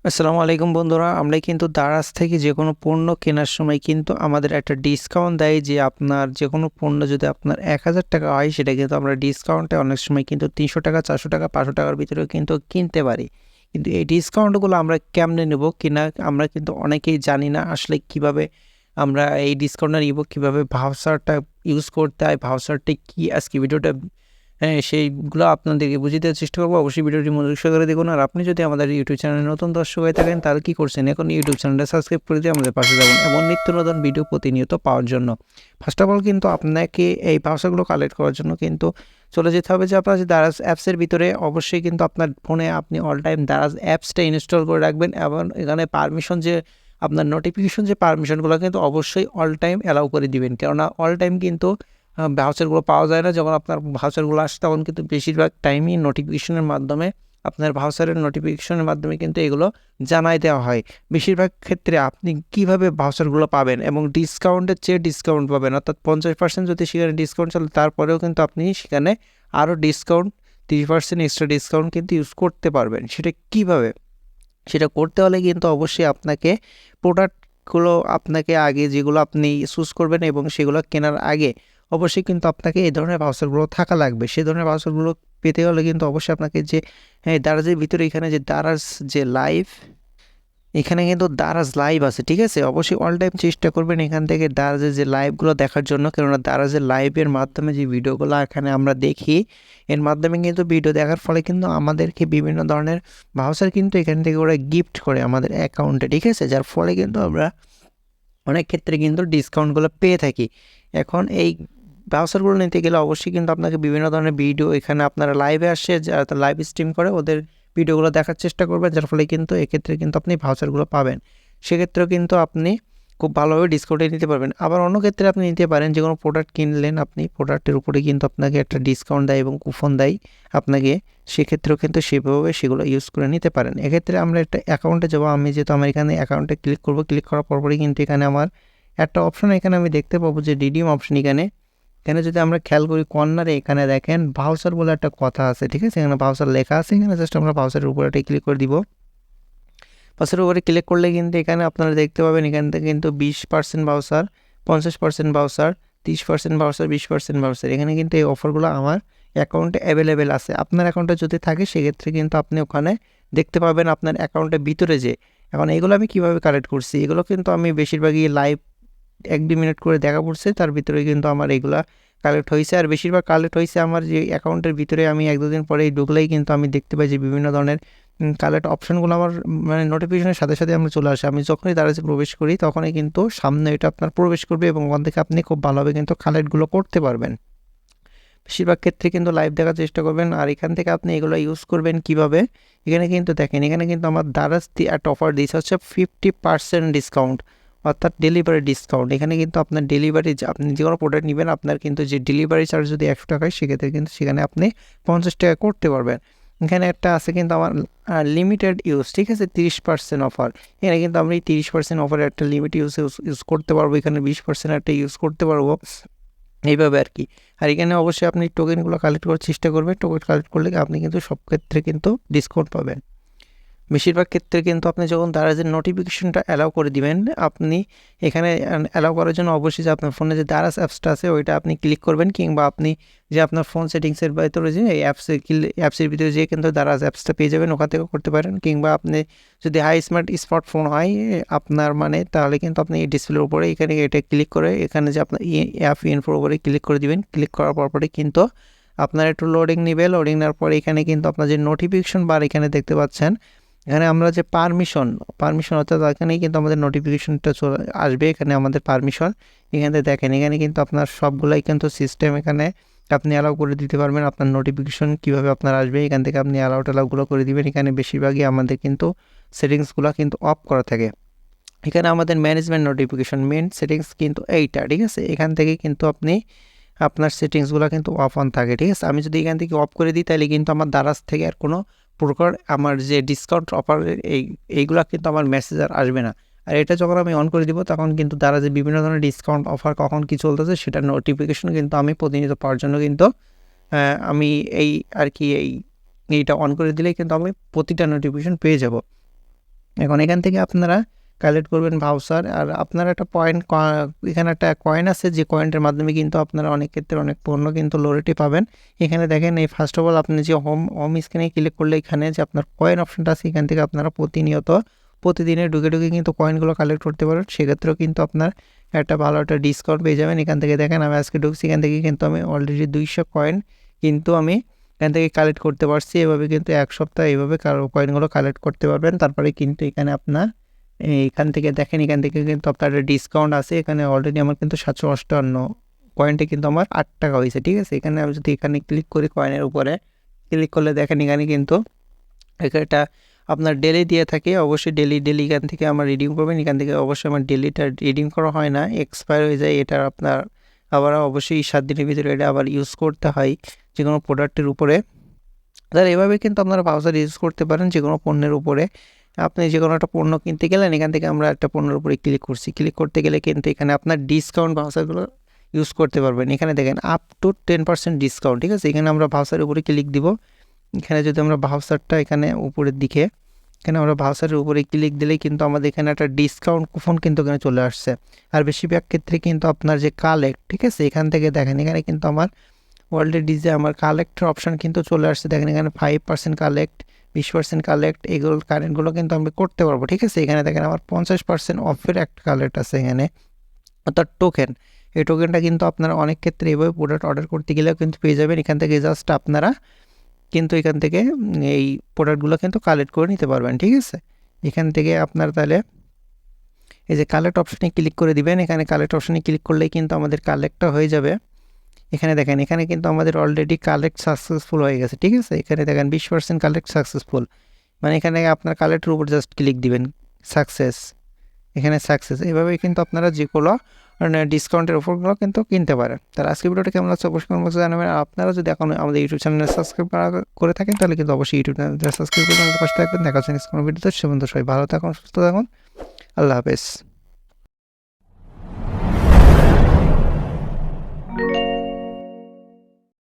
আসসালামু আলাইকুম বন্ধুরা, আমরা কিন্তু দারাজ থেকে যে কোনো পণ্য কেনার সময় কিন্তু আমাদের একটা ডিসকাউন্ট দেয় যে আপনার যে কোনো পণ্য যদি আপনার 1000 টাকা হয় সেটা কিন্তু আমরা ডিসকাউন্টে অনেক সময় কিন্তু 300 টাকা, 400 টাকা, 500 টাকার ভিতরেও কিন্তু কিনতে পারি। কিন্তু এই ডিসকাউন্টগুলো আমরা কেমনে নেব কিনা আমরা কিন্তু অনেকেই জানি না আসলে কিভাবে আমরা এই ডিসকাউন্টটা নিব, কিভাবে ভাউচারটা ইউজ করতে হয়, ভাউচারটা কি। আজকে ভিডিওটা সেইগুলো আপনাদেরকে বুঝিয়ে দেওয়ার চেষ্টা করবো। অবশ্যই ভিডিওটি মনোযোগ সহকারে দেখুন। আর আপনি যদি আমাদের ইউটিউব চ্যানেলে নতুন দর্শক হয়ে থাকেন তাহলে কী করছেন, এখন ইউটিউব চ্যানেলটা সাবস্ক্রাইব করে দিয়ে আমাদের পাশে যাবেন এমন নিত্য নতুন ভিডিও প্রতিনিয়ত পাওয়ার জন্য। ফার্স্ট অফ অল কিন্তু আপনাকে এই ভাষাগুলো কালেক্ট করার জন্য কিন্তু চলে যেতে হবে যে আপনার যে দারাজ অ্যাপসের ভিতরে। অবশ্যই কিন্তু আপনার ফোনে আপনি অল টাইম দারাজ অ্যাপসটা ইনস্টল করে রাখবেন এবং এখানে পারমিশন যে আপনার নোটিফিকেশন যে পারমিশনগুলো কিন্তু অবশ্যই অল টাইম অ্যালাউ করে দিবেন, কেননা অল টাইম কিন্তু ভাউচারগুলো পাওয়া যায় না। যখন আপনার ভাউচারগুলো আসে তখন কিন্তু বেশিরভাগ টাইমই নোটিফিকেশনের মাধ্যমে আপনার ভাউচারের নোটিফিকেশনের মাধ্যমে কিন্তু এগুলো জানাই দেওয়া হয়। বেশিরভাগ ক্ষেত্রে আপনি কিভাবে ভাউচারগুলো পাবেন এবং ডিসকাউন্টের চেয়ে ডিসকাউন্ট পাবেন, অর্থাৎ 50% যদি সেখানে ডিসকাউন্ট চলে তারপরেও কিন্তু আপনি সেখানে আরও ডিসকাউন্ট 30% এক্সট্রা ডিসকাউন্ট কিন্তু ইউজ করতে পারবেন। সেটা কিভাবে, সেটা করতে হলে কিন্তু অবশ্যই আপনাকে প্রোডাক্টগুলো আপনাকে আগে যেগুলো আপনি চুজ করবেন এবং সেগুলো কেনার আগে অবশ্যই কিন্তু আপনাকে এই ধরনের ভাউচারগুলো থাকা লাগবে। সেই ধরনের ভাউচারগুলো পেতে হলে কিন্তু অবশ্যই আপনাকে যে দারাজের ভিতরে এখানে যে দারাজ যে লাইভ, এখানে কিন্তু দারাজ লাইভ আছে, ঠিক আছে। অবশ্যই অল টাইম চেষ্টা করবেন এখান থেকে দারাজের যে লাইভগুলো দেখার জন্য, কেননা দারাজের লাইভের মাধ্যমে যে ভিডিওগুলো এখানে আমরা দেখি এর মাধ্যমে কিন্তু ভিডিও দেখার ফলে কিন্তু আমাদেরকে বিভিন্ন ধরনের ভাউচার কিন্তু এখান থেকে ওরা গিফট করে আমাদের অ্যাকাউন্টে, ঠিক আছে, যার ফলে কিন্তু আমরা অনেক ক্ষেত্রে কিন্তু ডিসকাউন্টগুলো পেয়ে থাকি। এখন এই ভাউচারগুলো নিতে গেলে অবশ্যই কিন্তু আপনাকে বিভিন্ন ধরনের ভিডিও এখানে আপনারা লাইভে আসে যারা লাইভ স্ট্রিম করে ওদের ভিডিওগুলো দেখার চেষ্টা করবেন, যার ফলে কিন্তু এক্ষেত্রে কিন্তু আপনি ভাউচারগুলো পাবেন। সেক্ষেত্রেও কিন্তু আপনি খুব ভালোভাবে ডিসকাউন্টে নিতে পারবেন। আবার অন্য ক্ষেত্রে আপনি নিতে পারেন যে কোনো প্রোডাক্ট কিনলেন, আপনি প্রোডাক্টের উপরে কিন্তু আপনাকে একটা ডিসকাউন্ট দেয় এবং কুপন দেয় আপনাকে, সেক্ষেত্রেও কিন্তু সেভাবে সেগুলো ইউজ করে নিতে পারেন। এক্ষেত্রে আমরা একটা অ্যাকাউন্টে যাবো, আমি যেহেতু আমার এখানে অ্যাকাউন্টে ক্লিক করব, ক্লিক করার পরপরই কিন্তু এখানে আমার একটা অপশন এখানে আমি দেখতে পাবো যে রিডিম অপশন। এখানে যদি আমরা খেয়াল করি কর্নারে এখানে দেখেন ভাউচার বলে একটা কথা আছে, ঠিক আছে, এখানে ভাউচার লেখা আছে। এখানে জাস্ট আমরা ভাউচারের উপরে একটা ক্লিক করে দিব। ভাউচারের উপরে ক্লিক করলে কিন্তু এখানে আপনারা দেখতে পাবেন এখান থেকে কিন্তু 20% ভাউচার, 50% ভাউচার, 30% ভাউচার, 20% ভাউচার, এখানে কিন্তু এই অফারগুলো আমার অ্যাকাউন্টে অ্যাভেলেবেল আছে। আপনার অ্যাকাউন্টে যদি থাকে সেক্ষেত্রে কিন্তু আপনি ওখানে দেখতে পাবেন আপনার অ্যাকাউন্টের ভিতরে যে। এখন এগুলো আমি কীভাবে কালেক্ট করছি, এগুলো কিন্তু আমি বেশিরভাগই লাইভ 1-2 মিনিট করে দেখা পড়ছে, তার ভিতরে কিন্তু আমার এগুলা কালেক্ট হয়েছে। আর বেশিরভাগ কালেক্ট হয়েছে আমার যে অ্যাকাউন্টের ভিতরে। আমি 1-2 দিন পরেই ঢুকলেই কিন্তু আমি দেখতে পাই যে বিভিন্ন ধরনের কালেক্ট অপশনগুলো আমার মানে নোটিফিকেশনের সাথে সাথে আমরা চলে আসে। আমি যখনই দারাজে প্রবেশ করি তখনই কিন্তু সামনে এটা আপনার প্রবেশ করবে এবং ওখান থেকে আপনি খুব ভালোভাবে কিন্তু কালেক্টগুলো করতে পারবেন। বেশিরভাগ ক্ষেত্রে কিন্তু লাইভ দেখার চেষ্টা করবেন। আর এখান থেকে আপনি এগুলো ইউজ করবেন কিভাবে, এখানে কিন্তু দেখেন এখানে কিন্তু আমার দারাজ একটা অফার দিয়েছে হচ্ছে 50% ডিসকাউন্ট, অর্থাৎ ডেলিভারি ডিসকাউন্ট। এখানে কিন্তু আপনার ডেলিভারি আপনি যে কোনো প্রোডাক্ট নেবেন আপনার কিন্তু যে ডেলিভারি চার্জ যদি 100 টাকা হয় সেক্ষেত্রে কিন্তু সেখানে আপনি 50 টাকা করতে পারবেন। এখানে একটা আছে কিন্তু আমার লিমিটেড ইউজ, ঠিক আছে, 30% অফার। এখানে কিন্তু আমি 30% অফারের একটা লিমিট ইউজ করতে পারবো, এখানে 20% একটা ইউজ করতে পারবো, এইভাবে আর কি। আর এখানে অবশ্যই আপনি টোকেনগুলো কালেক্ট করার চেষ্টা করবেন। টোকেন কালেক্ট করলে আপনি কিন্তু সব ক্ষেত্রে কিন্তু ডিসকাউন্ট পাবেন। বেশিরভাগ ক্ষেত্রে কিন্তু আপনি যখন দারাজের নোটিফিকেশনটা অ্যালাউ করে দিবেন, আপনি এখানে অ্যালাউ করার জন্য অবশ্যই যে আপনার ফোনে যে দারাজ অ্যাপসটা আছে ওইটা আপনি ক্লিক করবেন, কিংবা আপনি যে আপনার ফোন সেটিংসের ভিতরে যে এই অ্যাপসের ভিতরে যেয়ে কিন্তু দারাজ অ্যাপসটা পেয়ে যাবেন, ওখান থেকেও করতে পারেন। কিংবা আপনি যদি স্মার্ট ফোন হয় আপনার, মানে তাহলে কিন্তু আপনি এই ডিসপ্লের উপরে এখানে এটা ক্লিক করে এখানে যে আপনার অ্যাপ ইনফোর উপরে ক্লিক করে দিবেন। ক্লিক করার পরপরই কিন্তু আপনার একটু লোডিং নেবে। লোডিং নেওয়ার পরে এখানে কিন্তু আপনার যে নোটিফিকেশন বার এখানে দেখতে পাচ্ছেন, এখানে আমরা যে পারমিশন অর্থাৎ এখানেই কিন্তু আমাদের নোটিফিকেশনটা চলে আসবে। এখানে আমাদের পারমিশন এখানে দেখেন, এখানে কিন্তু আপনার সবগুলাই কিন্তু সিস্টেম এখানে আপনি অ্যালাউ করে দিতে পারবেন। আপনার নোটিফিকেশন কীভাবে আপনার আসবে এখান থেকে আপনি অ্যালাউগুলো করে দিবেন। এখানে বেশিরভাগই আমাদের কিন্তু সেটিংসগুলো কিন্তু অফ করা থাকে। এখানে আমাদের ম্যানেজমেন্ট নোটিফিকেশন মেন সেটিংস কিন্তু এইটা, ঠিক আছে। এখান থেকে কিন্তু আপনি আপনার সেটিংসগুলো কিন্তু অফ অন থাকে, ঠিক আছে। আমি যদি এখান থেকে অফ করে দিই তাহলে কিন্তু আমার দারাজ থেকে আর কোনো প্রকার আমার যে ডিসকাউন্ট অফারের এইগুলা কিন্তু আমার মেসেজ আর আসবে না। আর এটা যখন আমি অন করে দিব তখন কিন্তু দারাজে বিভিন্ন ধরনের ডিসকাউন্ট অফার কখন কী চলতেছে সেটার নোটিফিকেশন কিন্তু আমি প্রতিনিয়ত পাওয়ার জন্য কিন্তু আমি এই আর কি এইটা অন করে দিলেই কিন্তু আমি প্রতিটা নোটিফিকেশন পেয়ে যাব। এখন এখান থেকে আপনারা কালেক্ট করবেন ভাউচার। আর আপনার একটা পয়েন্ট, এখানে একটা কয়েন আছে, যে কয়েনটার মাধ্যমে কিন্তু আপনারা অনেক ক্ষেত্রে অনেক পণ্য কিন্তু লোরেটি পাবেন। এখানে দেখেন, এই ফার্স্ট অফ অল আপনি যে হোম স্ক্রিনে ক্লিক করলে এখানে যে আপনার কয়েন অপশনটা আছে, এখান থেকে আপনারা প্রতিদিনে ঢুকে কিন্তু কয়েনগুলো কালেক্ট করতে পারেন। সেক্ষেত্রেও কিন্তু আপনার একটা ভালো একটা ডিসকাউন্ট পেয়ে যাবেন। এখান থেকে দেখেন, আমি আজকে ঢুকছি, এখান থেকে কিন্তু আমি অলরেডি 200 কয়েন কিন্তু আমি এখান থেকে কালেক্ট করতে পারছি। এভাবে কিন্তু এক সপ্তাহ এইভাবে কয়েনগুলো কালেক্ট করতে পারবেন। তারপরে কিন্তু এখানে আপনার এখান থেকে দেখেন, এখান থেকে কিন্তু আপনার ডিসকাউন্ট আছে। এখানে অলরেডি আমার কিন্তু 758 পয়েন্টে কিন্তু আমার 8 টাকা হয়েছে, ঠিক আছে। এখানে আমি যদি এখানে ক্লিক করি, কয়েনের উপরে ক্লিক করলে দেখেন এখানে কিন্তু এটা আপনার ডেলি দিয়ে থাকে। অবশ্যই ডেলি এখান থেকে আমার রিডিং করবেন। এখান থেকে অবশ্যই আমার ডেলিটা রিডিং করা হয় না, এক্সপায়ার হয়ে যায়। এটা আপনার আবার অবশ্যই 7 দিনের ভিতরে এটা আবার ইউজ করতে হয় যে কোনো প্রোডাক্টের উপরে। তাহলে এভাবে কিন্তু আপনারা ভাউচার ইউজ করতে পারেন যে কোনো পণ্যের উপরে। আপনি যে কোনো একটা পণ্য কিনতে গেলেন, এখান থেকে আমরা একটা পণ্যের উপরে ক্লিক করছি, ক্লিক করতে গেলে কিন্তু এখানে আপনার ডিসকাউন্ট ভাউচারগুলো ইউজ করতে পারবেন। এখানে দেখেন আপ টু 10% ডিসকাউন্ট, ঠিক আছে। এখানে আমরা ভাউচারের উপরে ক্লিক দিব। এখানে যদি আমরা ভাউচারটা এখানে উপরের দিকে, এখানে আমরা ভাউচারের উপরে ক্লিক দিলেই কিন্তু আমাদের এখানে একটা ডিসকাউন্ট কুপন কিন্তু এখানে চলে আসছে। আর বেশিরভাগ ক্ষেত্রে কিন্তু আপনার যে কালেক্ট, ঠিক আছে, এখান থেকে দেখেন এখানে কিন্তু আমার অলরেডি যে আমার কালেক্টের অপশান কিন্তু চলে আসছে। দেখেন এখানে 5% কালেক্ট, 20% কালেক্ট, এগুলো কারেন্টগুলো কিন্তু আমি করতে পারবো, ঠিক আছে। এখানে দেখেন আমার 50% অফের একটা কালেক্ট আছে এখানে, অর্থাৎ টোকেন। এই টোকেনটা কিন্তু আপনারা অনেক ক্ষেত্রে এইভাবে প্রোডাক্ট অর্ডার করতে গেলেও কিন্তু পেয়ে যাবেন। এখান থেকে জাস্ট আপনারা কিন্তু এখান থেকে এই প্রোডাক্টগুলো কিন্তু কালেক্ট করে নিতে পারবেন, ঠিক আছে। এখান থেকে আপনার তাহলে এই যে কালেক্ট অপশানে ক্লিক করে দিবেন। এখানে কালেক্ট অপশানে ক্লিক করলেই কিন্তু আমাদের কালেক্টটা হয়ে যাবে। এখানে দেখেন, এখানে কিন্তু আমাদের অলরেডি কালেক্ট সাকসেসফুল হয়ে গেছে, ঠিক আছে। এখানে দেখেন 20% কালেক্ট সাকসেসফুল, মানে এখানে আপনার কালেক্টের উপর জাস্ট ক্লিক দিবেন, সাকসেস, এখানে সাকসেস। এভাবেই কিন্তু আপনারা যেগুলো ডিসকাউন্টের অফারগুলো কিন্তু কিনতে পারেন। তার আজকে ভিডিওটা কেমন লাগছে অবশ্যই কমেন্ট বক্সে জানাবেন। আর আপনারা যদি এখন আমাদের ইউটিউব চ্যানেলে সাবস্ক্রাইব করে থাকেন, তাহলে কিন্তু অবশ্যই ইউটিউব চ্যানেলটা সাবস্ক্রাইব করে আমাদের পাশে থাকবেন। দেখা হচ্ছে নেক্সট কোনো ভিডিওতে। সে পর্যন্ত সবাই ভালো থাকুন, সুস্থ থাকুন, আল্লাহ হাফেজ।